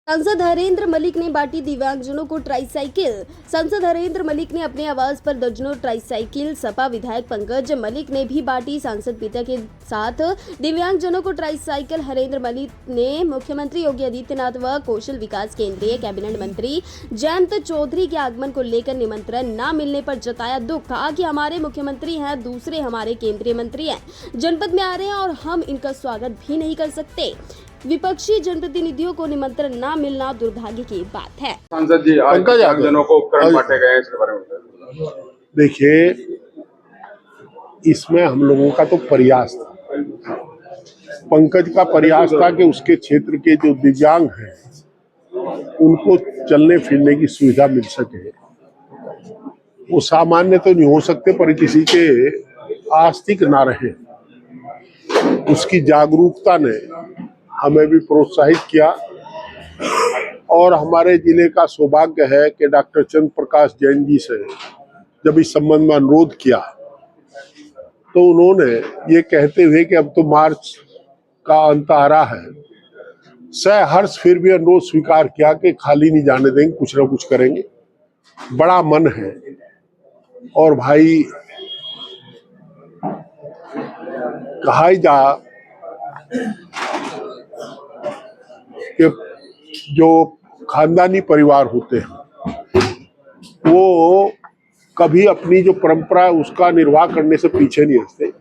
सांसद हरेंद्र मलिक ने बांटी दिव्यांगजनों को ट्राईसाइकिल। सांसद हरेंद्र मलिक ने अपने आवास पर दर्जनों ट्राईसाइकिल। सपा विधायक पंकज मलिक ने भी बांटी। सांसद पिता के साथ दिव्यांगजनों को ट्राईसाइकिल। हरेंद्र मलिक ने मुख्यमंत्री योगी आदित्यनाथ व कौशल विकास केंद्रीय कैबिनेट मंत्री जयंत चौधरी के आगमन को लेकर निमंत्रण न मिलने पर जताया दुख। कहा कि हमारे मुख्यमंत्री हैं, दूसरे हमारे केंद्रीय मंत्री हैं, जनपद में आ रहे हैं और हम इनका स्वागत भी नहीं कर सकते। विपक्षी जनप्रतिनिधियों को निमंत्रण न मिलना दुर्भाग्य की बात है। सांसद जी, आज दिव्यांगजनों को उपकरण बांटे गए हैं, इसके बारे में देखिए, इसमें हम लोगों का तो प्रयास था, पंकज का प्रयास था कि उसके क्षेत्र के जो दिव्यांग हैं उनको चलने फिरने की सुविधा मिल सके। वो सामान्य तो नहीं हो सकते पर किसी के आस्तिक ना रहे, उसकी जागरूकता ने हमें भी प्रोत्साहित किया। और हमारे जिले का सौभाग्य है कि डॉक्टर चंद्र प्रकाश जैन जी से जब इस संबंध में अनुरोध किया तो उन्होंने ये कहते हुए कि अब तो मार्च का अंत आ रहा है, सहर्ष फिर भी अनुरोध स्वीकार किया कि खाली नहीं जाने देंगे, कुछ ना कुछ करेंगे। बड़ा मन है। और भाई, कहा ही जा कि जो खानदानी परिवार होते हैं वो कभी अपनी जो परंपरा है उसका निर्वाह करने से पीछे नहीं हटते।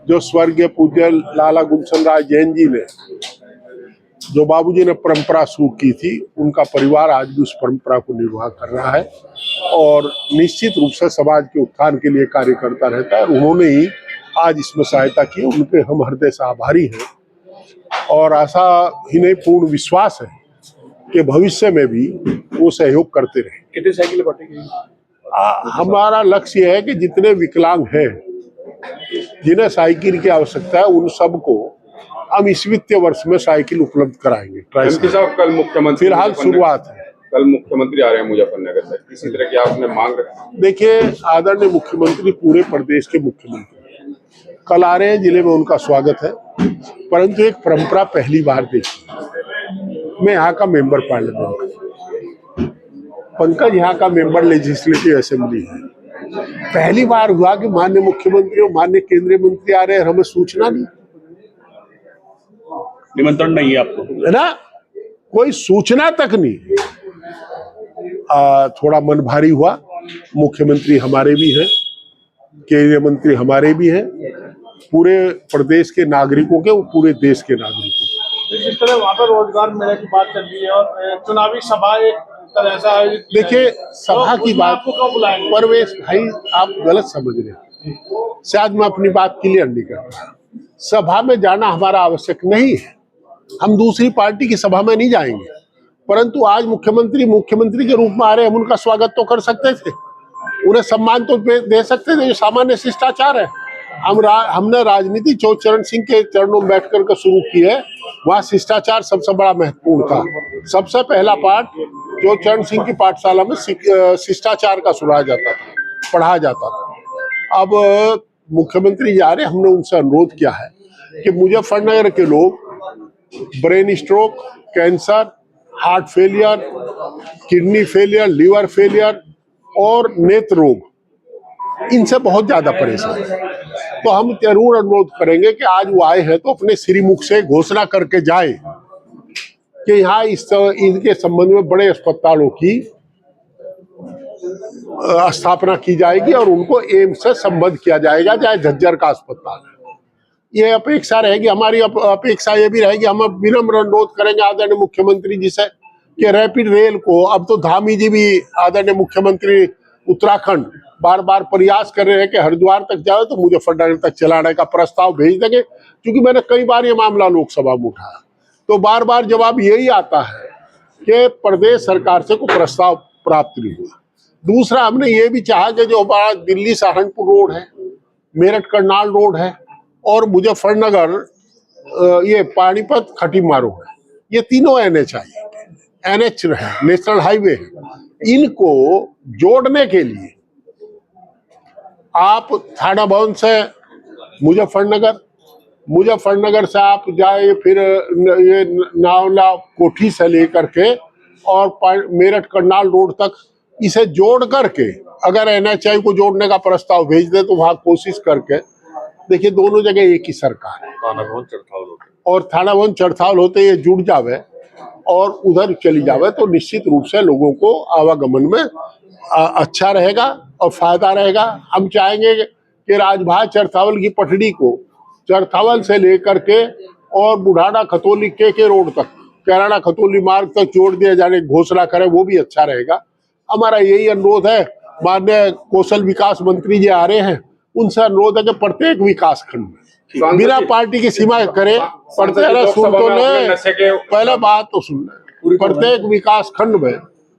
जो स्वर्गीय पूज्य लाला गुलशन राय जैन जी ने, जो बाबूजी ने परंपरा शुरू की थी, उनका परिवार आज भी उस परंपरा को निर्वाह कर रहा है और निश्चित रूप से समाज के उत्थान के लिए कार्य करता रहता है। उन्होंने ही आज इसमें सहायता की, उनके हम हृदय से आभारी हैं और आशा ही नहीं पूर्ण विश्वास है कि भविष्य में भी वो सहयोग करते रहे। कितनी साइकिल बांटेगी? हमारा लक्ष्य है कि जितने विकलांग हैं, जिन्हें साइकिल की आवश्यकता है, उन सबको हम इस वित्तीय वर्ष में साइकिल उपलब्ध कराएंगे। साहब, कल मुख्यमंत्री फिलहाल शुरुआत है। कल मुख्यमंत्री आ रहे हैं मुजफ्फरनगर से, किसी तरह की आपने मांग रखी? देखिए, आदरणीय मुख्यमंत्री पूरे प्रदेश के मुख्यमंत्री कल आ रहे हैं, जिले में उनका स्वागत है। परंतु एक परंपरा पहली बार देखी। मैं यहाँ का मेंबर पार्लियामेंट, पंकज यहाँ का मेंबर लेजिस्लेटिव असेंबली है। पहली बार हुआ कि माननीय मुख्यमंत्री और माननीय केंद्रीय मंत्री आ रहे हैं, हमें सूचना नहीं, निमंत्रण नहीं है आपको, है ना, कोई सूचना तक नहीं। थोड़ा मन भारी हुआ। मुख्यमंत्री हमारे भी हैं, केंद्रीय मंत्री हमारे भी हैं, पूरे प्रदेश के नागरिकों के, पूरे देश के नागरिकों के। जिस तरह वहाँ पर रोजगार मेले की बात चल रही है और चुनावी सभा एक तरह से आयोजित, देखिए, सभा की बात आपको कब बुलाएंगे? परवेश भाई, आप गलत समझ रहे हैं। शायद मैं अपनी बात क्लियर नहीं करता। सभा में जाना हमारा आवश्यक नहीं है, हम दूसरी पार्टी की सभा में नहीं जाएंगे। परंतु आज मुख्यमंत्री के रूप में आ रहे हैं, हम उनका स्वागत तो कर सकते थे, उन्हें सम्मान तो दे सकते थे, जो सामान्य शिष्टाचार है। हमने राजनीति जो चरण सिंह के चरणों में बैठ कर शुरू की है, वहाँ शिष्टाचार सबसे बड़ा महत्वपूर्ण था। सबसे पहला पाठ जो चरण सिंह की पाठशाला में शिष्टाचार का सुनाया जाता था, पढ़ाया जाता था। अब मुख्यमंत्री जा रहे, हमने उनसे अनुरोध किया है कि मुजफ्फरनगर के लोग brain stroke, cancer, heart failure, kidney failure, liver failure और नेत्र रोग, इनसे बहुत ज्यादा परेशान है। तो हम जरूर अनुरोध करेंगे कि आज वो आए हैं तो अपने श्रीमुख से घोषणा करके जाए कि यहाँ इनके संबंध में बड़े अस्पतालों की स्थापना की जाएगी और उनको एम्स से संबद्ध किया जाएगा, चाहे झज्जर का अस्पताल है। ये अपेक्षा रहेगी, हमारी अपेक्षा ये भी रहेगी। हम विनम्र अनुरोध करेंगे आदरणीय मुख्यमंत्री जी से कि रैपिड रेल को, अब तो धामी जी भी, आदरणीय मुख्यमंत्री उत्तराखंड बार बार प्रयास कर रहे हैं कि हरिद्वार तक जाए तो मुजफ्फरनगर तक चलाने का प्रस्ताव भेज देंगे, क्योंकि मैंने कई बार ये मामला लोकसभा में उठाया तो बार बार जवाब यही आता है कि प्रदेश सरकार से कोई प्रस्ताव प्राप्त नहीं हुआ। दूसरा, हमने ये भी चाहा कि जो हमारा दिल्ली सहारनपुर रोड है, मेरठ करनाल रोड है और मुजफ्फरनगर ये पानीपत खटीमा रोड है, ये तीनों NH है, नेशनल हाईवे है। इनको जोड़ने के लिए आप थाना भवन से मुजफ्फरनगर, मुजफ्फरनगर से आप जाए फिर ये नावला कोठी से लेकर के और मेरठ करनाल रोड तक इसे जोड़ करके अगर NHAI को जोड़ने का प्रस्ताव भेज दे तो वहां कोशिश करके देखिए, दोनों जगह एक ही सरकार है और थाना भवन चरथावल होते ये जुड़ जावे और उधर चली जावे तो निश्चित रूप से लोगों को आवागमन में अच्छा रहेगा और फायदा रहेगा। हम चाहेंगे कि राजभाषा चरथावल की पटड़ी को चरथावल से लेकर के और बुढ़ाना खतौली के रोड तक, कैराना खतौली मार्ग तक जोड़ दिया जाने की घोषणा करें, वो भी अच्छा रहेगा। हमारा यही अनुरोध है। माननीय कौशल विकास मंत्री जी आ रहे हैं, उनसे अनुरोध है कि प्रत्येक विकास खंड में बिना पार्टी की सीमा करे, सुन तो ले, पहले बात तो सुन ले, प्रत्येक विकास खंड में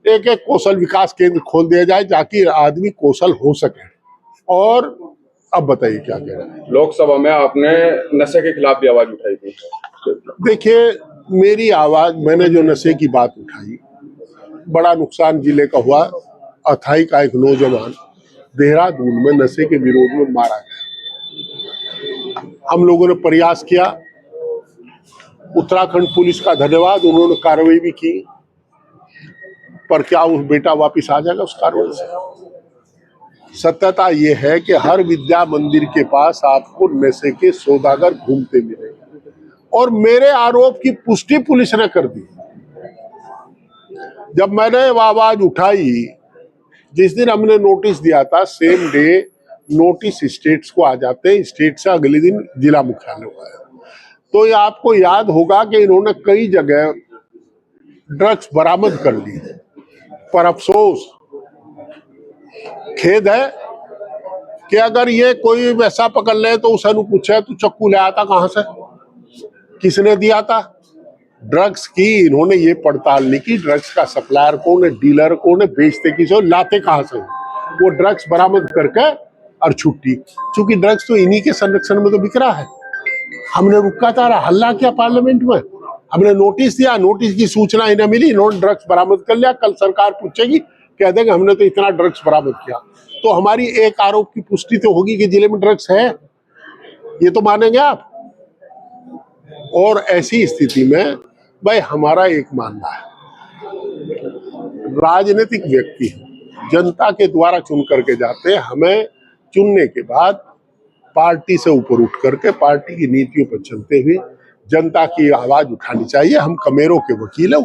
एक एक कौशल विकास केंद्र खोल दिया जाए ताकि आदमी कौशल हो सके। और अब बताइए क्या कह रहे हैं। लोकसभा में आपने नशे के खिलाफ भी आवाज उठाई थी। देखिए, मेरी आवाज, मैंने जो नशे की बात उठाई, बड़ा नुकसान जिले का हुआ। अथाई का एक नौजवान देहरादून में नशे के विरोध में मारा गया। हम लोगों ने प्रयास किया, उत्तराखंड पुलिस का धन्यवाद, उन्होंने कार्रवाई भी की, पर क्या उस बेटा वापिस आ जाएगा उस कार्रवाई से? सत्यता ये है कि हर विद्या मंदिर के पास आपको नशे के सौदागर घूमते मिलेंगे और मेरे आरोप की पुष्टि पुलिस ने कर दी। जब मैंने वो आवाज उठाई, जिस दिन हमने नोटिस दिया था, सेम डे नोटिस स्टेट्स को आ जाते हैं, स्टेट से अगले दिन जिला मुख्यालय को आया। तो ये आपको याद होगा कि इन्होंने कई जगह ड्रग्स बरामद कर ली, पर अफसोस खेद है कि अगर ये कोई वैसा पकड़ ले तो उसे पूछे तू चक्कू ले आता कहां से, किसने दिया था? ड्रग्स की इन्होंने ये पड़ताल नहीं की, ड्रग्स का सप्लायर कौन है, डीलर कौन है, बेचते किसे, लाते कहां से, वो ड्रग्स बरामद करके और छुट्टी। चूंकि ड्रग्स तो इन्हीं के संरक्षण में तो बिक रहा है। हमने रुका था, हल्ला किया पार्लियामेंट में, हमने नोटिस दिया, नोटिस की सूचना इन्हें मिली, इन्होंने ड्रग्स बरामद कर लिया। कल सरकार पूछेगी, कह देंगे हमने तो इतना ड्रग्स बरामद किया। तो हमारी एक आरोप की पुष्टि तो होगी कि जिले में ड्रग्स है, ये तो मानेंगे आप। और ऐसी स्थिति में भाई हमारा एक मानना है, राजनीतिक व्यक्ति जनता के द्वारा चुन करके जाते हैं, हमें चुनने के बाद पार्टी से ऊपर उठ करके पार्टी की नीतियों पर चलते हुए जनता की आवाज उठानी चाहिए। हम कमेरों के वकील है,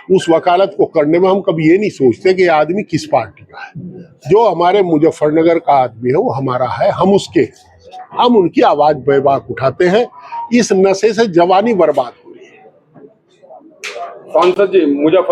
उस वकालत को करने में हम कभी ये नहीं सोचते कि आदमी किस पार्टी का है। जो हमारे मुजफ्फरनगर का आदमी है वो हमारा है, हम उनकी आवाज बेबाक उठाते हैं। इस नशे से जवानी बर्बाद हो रही है। सांसद जी, मुजफ्फर